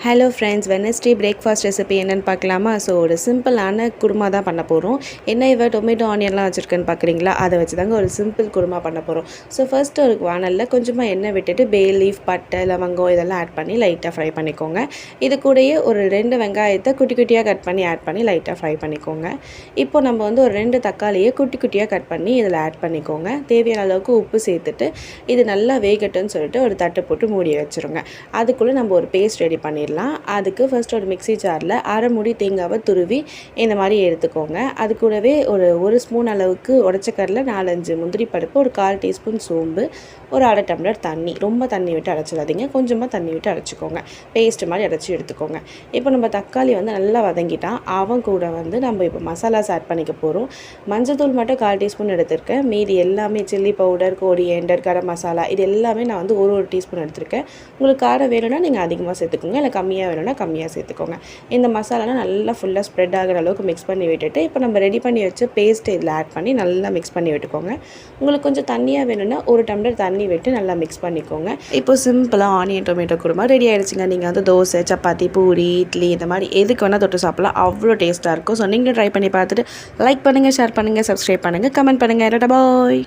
Hello friends, Wednesday breakfast recipe என்னென்னு பார்க்கலாமா? So ஒரு சிம்பிளான குருமா தான் பண்ண போகிறோம். என்ன இவ டொமேட்டோ ஆனியன்லாம் வச்சுருக்கேன்னு பார்க்குறீங்களா? அதை வச்சு தாங்க ஒரு சிம்பிள் குருமா பண்ண போகிறோம். ஸோ ஃபர்ஸ்ட்டு ஒரு வானலில் கொஞ்சமாக எண்ணெய் விட்டுட்டு பே லீஃப், பட்டை, லவங்கம் இதெல்லாம் ஆட் பண்ணி லைட்டாக ஃப்ரை பண்ணிக்கோங்க. இது கூடயே ஒரு 2 வெங்காயத்தை குட்டி குட்டியாக கட் பண்ணி ஆட் பண்ணி லைட்டாக ஃப்ரை பண்ணிக்கோங்க. இப்போ நம்ம வந்து ஒரு 2 தக்காளியை குட்டி குட்டியாக கட் பண்ணி இதில் ஆட் பண்ணிக்கோங்க. தேவையான அளவுக்கு உப்பு சேர்த்துட்டு இது நல்லா வேகட்டும்னு சொல்லிட்டு ஒரு தட்டு போட்டு மூடி வச்சுருங்க. அதுக்குள்ளே நம்ம ஒரு பேஸ்ட் ரெடி பண்ணிடலாம். அதுக்கு ஃபர்ஸ்ட் ஒரு மிக்ஸி ஜாரில் அரை மூடி தேங்காவை துருவி இந்த மாதிரி எடுத்துக்கோங்க. அது கூடவே ஒரு ஸ்பூன் அளவுக்கு உடச்சக்கடலை, 4-5 முந்திரி பருப்பு, ஒரு 1/4 டீஸ்பூன் சோம்பு, ஒரு அரை டம்ளர் தண்ணி. ரொம்ப தண்ணி விட்டு அரைச்சிடாதீங்க, கொஞ்சமாக தண்ணி விட்டு அரைச்சிக்கோங்க. பேஸ்ட் மாதிரி அரைச்சி எடுத்துக்கோங்க. இப்போ நம்ம தக்காளி வந்து நல்லா வதங்கிட்டான். அவன் கூட வந்து நம்ம இப்போ மசாலாஸ் ஆட் பண்ணிக்க போகிறோம். மஞ்சள்தூள் மட்டும் 1/4 டீஸ்பூன் எடுத்திருக்கேன். மீதி எல்லாமே chilli powder, coriander, garam masala இது எல்லாமே நான் வந்து ஒரு டீஸ்பூன் எடுத்திருக்கேன். உங்களுக்கு காரம் வேணும்னா நீங்கள் அதிகமாக சேர்த்துக்கோங்க, இல்லை கம்மியாக வேணும்னா கம்மியாக சேர்த்துக்கோங்க. இந்த மசாலாலாம் நல்லா ஃபுல்லாக ஸ்ப்ரெட் ஆகிற அளவுக்கு மிக்ஸ் பண்ணி விட்டுட்டு இப்போ நம்ம ரெடி பண்ணி வச்ச பேஸ்ட்டு இதில் ஆட் பண்ணி நல்லா மிக்ஸ் பண்ணி விட்டுக்கோங்க. உங்களுக்கு கொஞ்சம் தண்ணியாக வேணும்னா 1 டம்ளர் தண்ணி விட்டு நல்லா மிக்ஸ் பண்ணிக்கோங்க. இப்போ சிம்பிளாக ஆனியன் டொமேட்டோ குருமா ரெடி ஆகிடுச்சிங்க. நீங்கள் வந்து தோசை, சப்பாத்தி, பூரி, இட்லி இந்த மாதிரி எதுக்கு வேணால் தொட்டு சாப்பிடலாம். அவ்வளோ டேஸ்ட்டாக இருக்கும். ஸோ நீங்களும் ட்ரை பண்ணி பார்த்துட்டு லைக் பண்ணுங்கள், ஷேர் பண்ணுங்கள், சப்ஸ்கிரைப் பண்ணுங்கள், கமெண்ட் பண்ணுங்கள். பாய்.